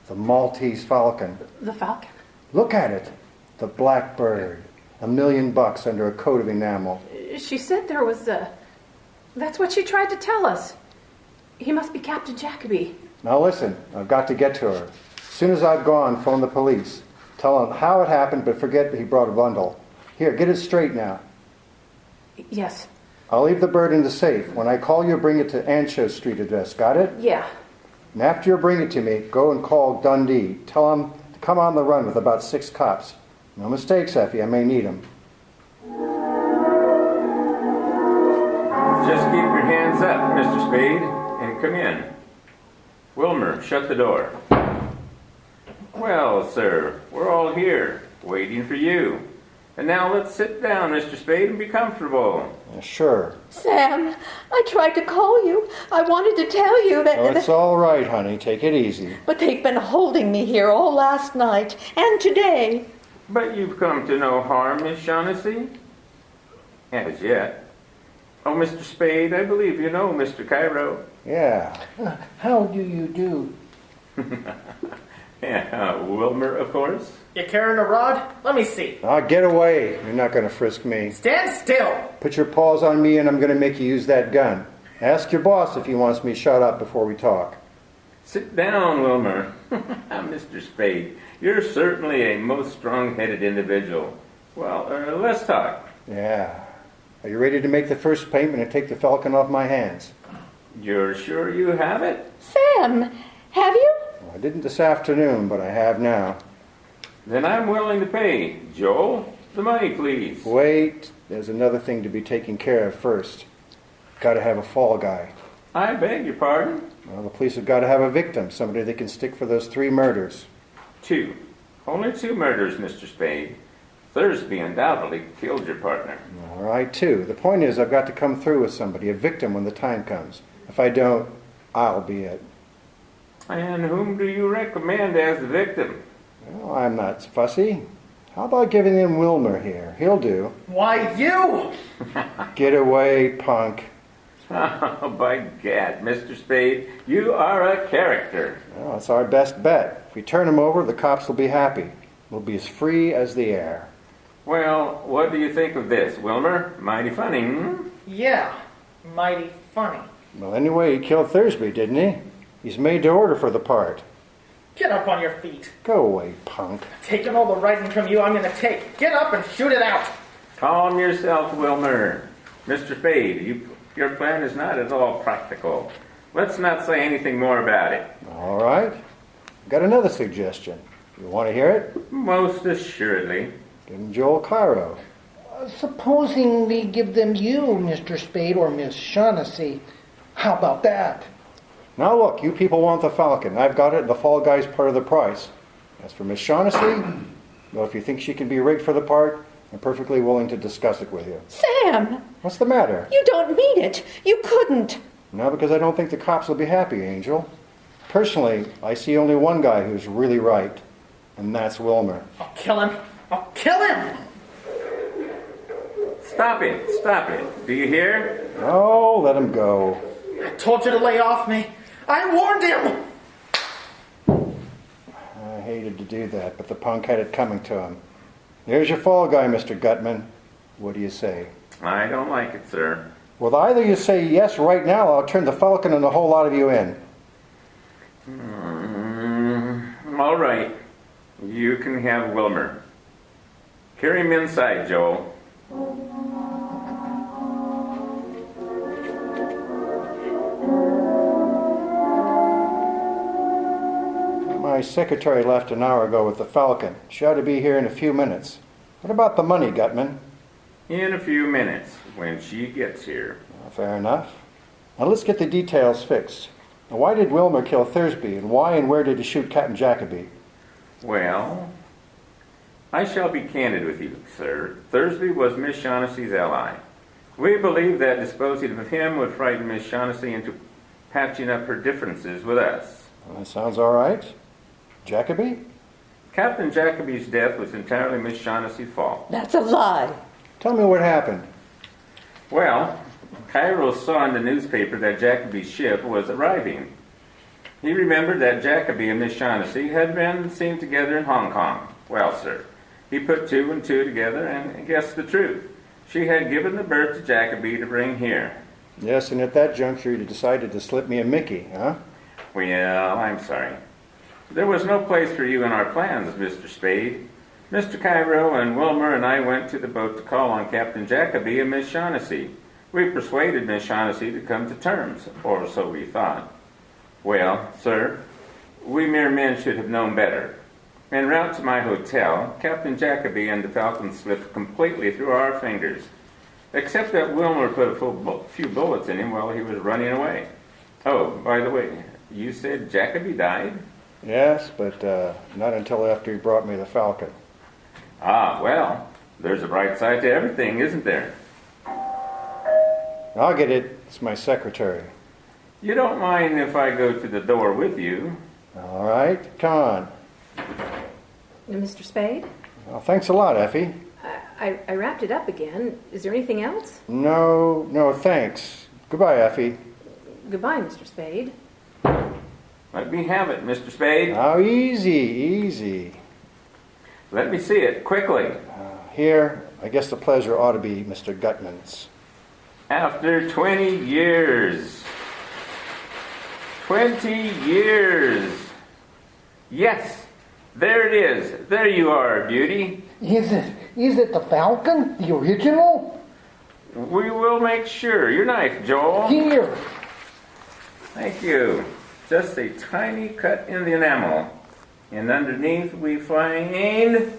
The Maltese Falcon. The Falcon? Look at it. The blackbird. $1 million under a coat of enamel. She said there was a... That's what she tried to tell us. He must be Captain Jacoby. Now listen, I've got to get to her. As soon as I've gone, phone the police. Tell them how it happened, but forget he brought a bundle. Here, get it straight now. Yes. I'll leave the bird in the safe. When I call you, bring it to Ancho Street address. Got it? Yeah. And after you bring it to me, go and call Dundee. Tell him to come on the run with about 6 cops. No mistakes, Effie. I may need them. Just keep your hands up, Mr. Spade, and come in. Wilmer, shut the door. Well, sir, we're all here, waiting for you. And now let's sit down, Mr. Spade, and be comfortable. Sure. Sam, I tried to call you. I wanted to tell you that... Oh, it's all right, honey. Take it easy. But they've been holding me here all last night and today. But you've come to no harm, Miss Shaughnessy? As yet. Oh, Mr. Spade, I believe you know Mr. Cairo. Yeah. How do you do? Yeah, Wilmer, of course. You carrying a rod? Let me see. Get away. You're not going to frisk me. Stand still. Put your paws on me and I'm going to make you use that gun. Ask your boss if he wants me shut up before we talk. Sit down, Wilmer. Mr. Spade, you're certainly a most strong-headed individual. Well, let's talk. Yeah. Are you ready to make the first payment and take the Falcon off my hands? You're sure you have it? Sam, have you? Well, I didn't this afternoon, but I have now. Then I'm willing to pay. Joel, the money, please. Wait. There's another thing to be taken care of first. Got to have a fall guy. I beg your pardon? Well, the police have got to have a victim, somebody they can stick for those 3 murders. 2. Only 2 murders, Mr. Spade. Thursby undoubtedly killed your partner. All right, 2. The point is I've got to come through with somebody, a victim, when the time comes. If I don't, I'll be it. And whom do you recommend as the victim? Well, I'm not fussy. How about giving him Wilmer here? He'll do. Why, you! Get away, punk. Oh, by gad, Mr. Spade, you are a character. Well, it's our best bet. If we turn him over, the cops will be happy. We'll be as free as the air. Well, what do you think of this, Wilmer? Mighty funny, hmm? Yeah, mighty funny. Well, anyway, he killed Thursby, didn't he? He's made to order for the part. Get up on your feet. Go away, punk. Taking all the writing from you I'm going to take. Get up and shoot it out. Calm yourself, Wilmer. Mr. Spade, your plan is not at all practical. Let's not say anything more about it. All right. Got another suggestion. You want to hear it? Most assuredly. Give him Joel Cairo. Supposing we give them you, Mr. Spade or Miss Shaughnessy. How about that? Now look, you people want the Falcon. I've got it, and the fall guy's part of the price. As for Miss Shaughnessy, well, if you think she can be rigged for the part, I'm perfectly willing to discuss it with you. Sam! What's the matter? You don't mean it. You couldn't. Now, because I don't think the cops will be happy, Angel. Personally, I see only one guy who's really right, and that's Wilmer. I'll kill him. I'll kill him! Stop it. Stop it. Do you hear? Oh, let him go. I told you to lay off me. I warned him. I hated to do that, but the punk had it coming to him. There's your fall guy, Mr. Gutman. What do you say? I don't like it, sir. Well, either you say yes right now, or I'll turn the Falcon and the whole lot of you in. All right. You can have Wilmer. Carry him inside, Joel. My secretary left an hour ago with the Falcon. She ought to be here in a few minutes. What about the money, Gutman? In a few minutes, when she gets here. Fair enough. Now let's get the details fixed. Now, why did Wilmer kill Thursby, and why and where did he shoot Captain Jacoby? Well, I shall be candid with you, sir. Thursby was Miss Shaughnessy's ally. We believe that disposing of him would frighten Miss Shaughnessy into patching up her differences with us. Well, that sounds all right. Jacoby? Captain Jacoby's death was entirely Miss Shaughnessy's fault. That's a lie. Tell me what happened. Well, Cairo saw in the newspaper that Jacoby's ship was arriving. He remembered that Jacoby and Miss Shaughnessy had been seen together in Hong Kong. Well, sir, he put two and two together and guessed the truth. She had given the berth to Jacoby to bring here. Yes, and at that juncture you decided to slip me a Mickey, huh? Well, I'm sorry. There was no place for you in our plans, Mr. Spade. Mr. Cairo and Wilmer and I went to the boat to call on Captain Jacoby and Miss Shaughnessy. We persuaded Miss Shaughnessy to come to terms, or so we thought. Well, sir, we mere men should have known better. En route to my hotel, Captain Jacoby and the Falcon slipped completely through our fingers, except that Wilmer put a few bullets in him while he was running away. Oh, by the way, you said Jacoby died? Yes, but not until after he brought me the Falcon. Ah, well, there's a bright side to everything, isn't there? I'll get it. It's my secretary. You don't mind if I go to the door with you? All right, come on. Mr. Spade? Well, thanks a lot, Effie. I wrapped it up again. Is there anything else? No, thanks. Goodbye, Effie. Goodbye, Mr. Spade. Let me have it, Mr. Spade. Now, easy. Let me see it, quickly. Here, I guess the pleasure ought to be Mr. Gutman's. After 20 years. 20 years. Yes, there it is. There you are, beauty. Is it the Falcon? The original? We will make sure. Your knife, Joel. Here. Thank you. Just a tiny cut in the enamel. And underneath we find...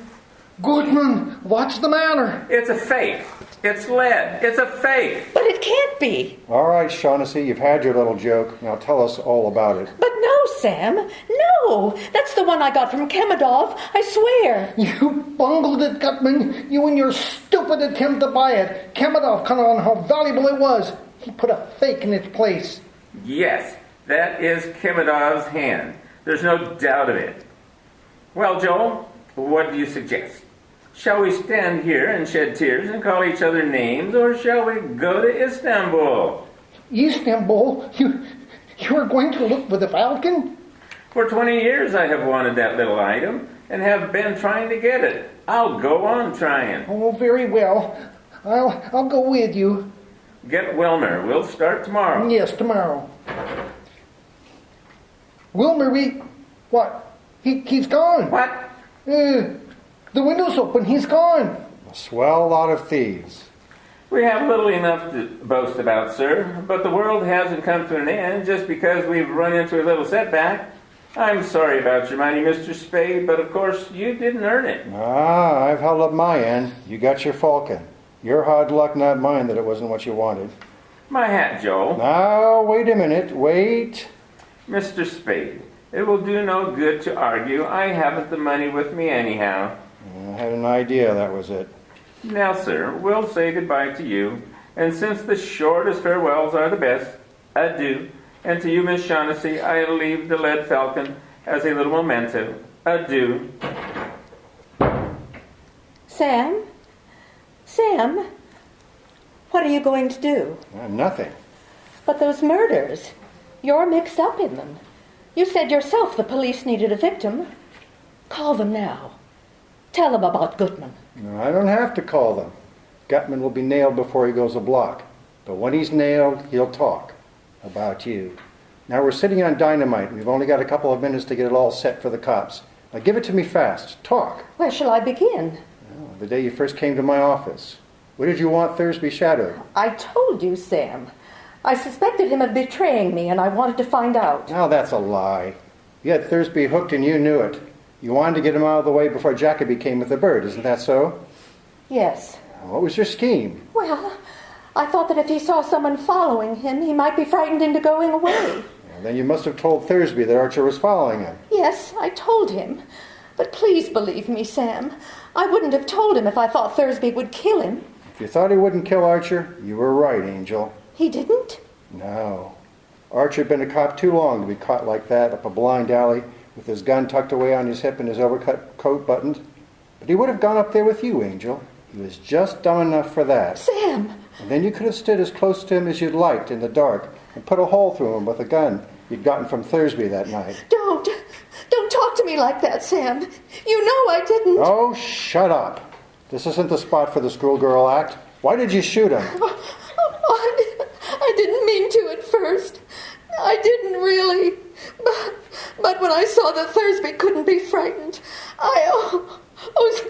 Goodman, what's the matter? It's a fake. It's lead. It's a fake. But it can't be. All right, Shaughnessy, you've had your little joke. Now tell us all about it. But no, Sam. No. That's the one I got from Kemidov. I swear. You bungled it, Gutman. You and your stupid attempt to buy it. Kemidov counted on how valuable it was. He put a fake in its place. Yes, that is Kemidov's hand. There's no doubt of it. Well, Joel, what do you suggest? Shall we stand here and shed tears and call each other names, or shall we go to Istanbul? Istanbul? You are going to look for the Falcon? For 20 years I have wanted that little item and have been trying to get it. I'll go on trying. Oh, very well. I'll go with you. Get Wilmer. We'll start tomorrow. Yes, tomorrow. Wilmer, what? He's gone. What? The window's open. He's gone. A swell lot of thieves. We have little enough to boast about, sir, but the world hasn't come to an end just because we've run into a little setback. I'm sorry about your money, Mr. Spade, but of course you didn't earn it. I've held up my end. You got your Falcon. Your hard luck, not mine, that it wasn't what you wanted. My hat, Joel. Now, wait a minute. Wait. Mr. Spade, it will do no good to argue. I haven't the money with me anyhow. I had an idea that was it. Now, sir, we'll say goodbye to you, and since the shortest farewells are the best, adieu. And to you, Miss Shaughnessy, I leave the lead falcon as a little memento. Adieu. Sam? What are you going to do? Nothing. But those murders, you're mixed up in them. You said yourself the police needed a victim. Call them now. Tell them about Gutman. No, I don't have to call them. Gutman will be nailed before he goes a block. But when he's nailed, he'll talk about you. Now we're sitting on dynamite. We've only got a couple of minutes to get it all set for the cops. Now give it to me fast. Talk. Where shall I begin? Oh, the day you first came to my office. What did you want Thursby shadowed? I told you, Sam. I suspected him of betraying me, and I wanted to find out. Now that's a lie. You had Thursby hooked and you knew it. You wanted to get him out of the way before Jacoby came with the bird, isn't that so? Yes. What was your scheme? Well, I thought that if he saw someone following him, he might be frightened into going away. Then you must have told Thursby that Archer was following him. Yes, I told him. But please believe me, Sam. I wouldn't have told him if I thought Thursby would kill him. If you thought he wouldn't kill Archer, you were right, Angel. He didn't? No. Archer had been a cop too long to be caught like that up a blind alley with his gun tucked away on his hip and his overcut coat buttoned. But he would have gone up there with you, Angel. He was just dumb enough for that. Sam! And then you could have stood as close to him as you'd liked in the dark and put a hole through him with a gun you'd gotten from Thursby that night. Don't talk to me like that, Sam. You know I didn't. Oh, shut up. This isn't the spot for the schoolgirl act. Why did you shoot him? I didn't mean to at first. I didn't really. But when I saw that Thursby couldn't be frightened, oh,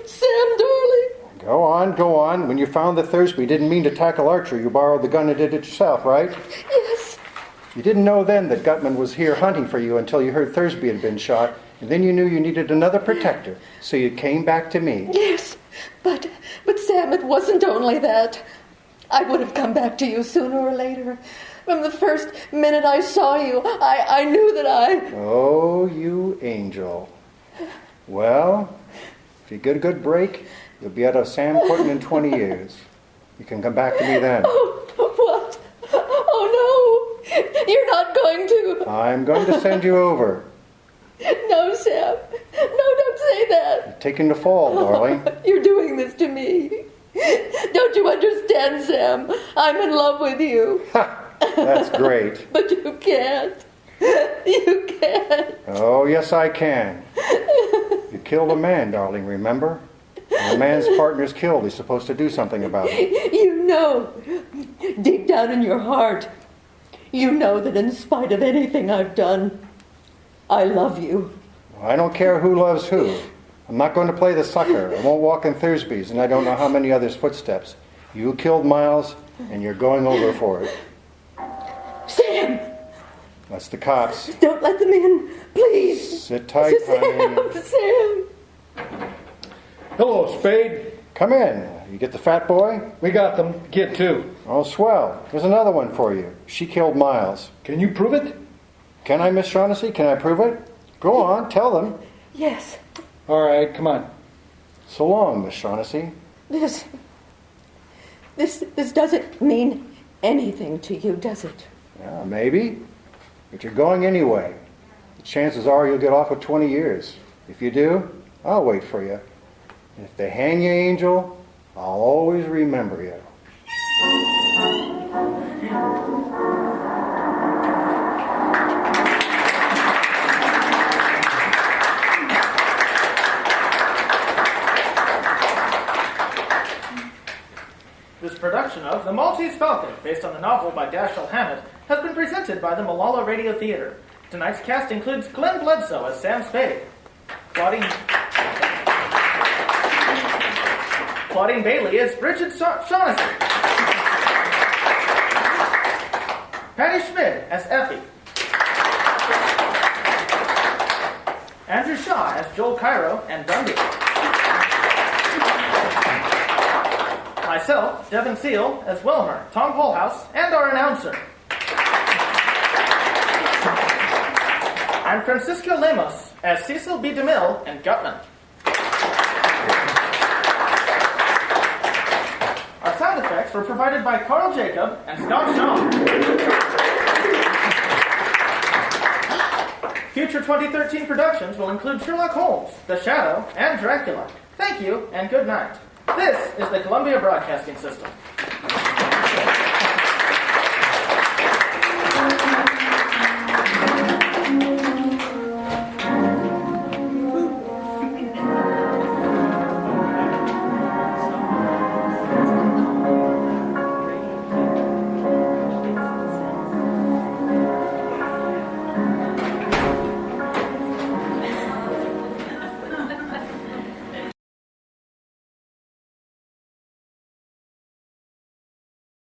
Sam, darling. Go on. When you found that Thursby didn't mean to tackle Archer, you borrowed the gun and did it yourself, right? Yes. You didn't know then that Gutman was here hunting for you until you heard Thursby had been shot, and then you knew you needed another protector, so you came back to me. Yes, but Sam, it wasn't only that. I would have come back to you sooner or later. From the first minute I saw you, I knew that I... Oh, you angel. Well, if you get a good break, you'll be out of Sam Quentin in 20 years. You can come back to me then. Oh, what? Oh, no. You're not going to... I'm going to send you over. No, Sam. No, don't say that. You're taking the fall, darling. You're doing this to me. Don't you understand, Sam? I'm in love with you. That's great. But you can't. You can't. Oh, yes, I can. You killed a man, darling, remember? When a man's partner's killed, he's supposed to do something about it. You know, deep down in your heart, you know that in spite of anything I've done, I love you. I don't care who loves who. I'm not going to play the sucker. I won't walk in Thursby's, and I don't know how many others' footsteps. You killed Miles, and you're going over for it. Sam! That's the cops. Don't let them in, please. Sit tight, honey. Sam! Hello, Spade. Come in. You get the fat boy? We got them. Kid, too. Oh, swell. There's another one for you. She killed Miles. Can you prove it? Can I, Miss Shaughnessy? Can I prove it? Go on, tell them. Yes. All right, come on. So long, Miss Shaughnessy. This doesn't mean anything to you, does it? Yeah, maybe. But you're going anyway. The chances are you'll get off with 20 years. If you do, I'll wait for you. And if they hang you, Angel, I'll always remember you. This production of The Maltese Falcon, based on the novel by Dashiell Hammett, has been presented by the Molalla Radio Theater. Tonight's cast includes Glenn Bledsoe as Sam Spade, Claudine Bailey as Bridget Shaughnessy, Patty Schmidt as Effie, Andrew Shaw as Joel Cairo and Dundee, myself, Devin Seal, as Wilmer, Tom Polhouse, and our announcer. I'm Francisco Lemos as Cecil B. DeMille and Gutman. Our sound effects were provided by Carl Jacob and Scott Shaw. Future 2013 productions will include Sherlock Holmes, The Shadow, and Dracula. Thank you, and good night. This is the Columbia Broadcasting System.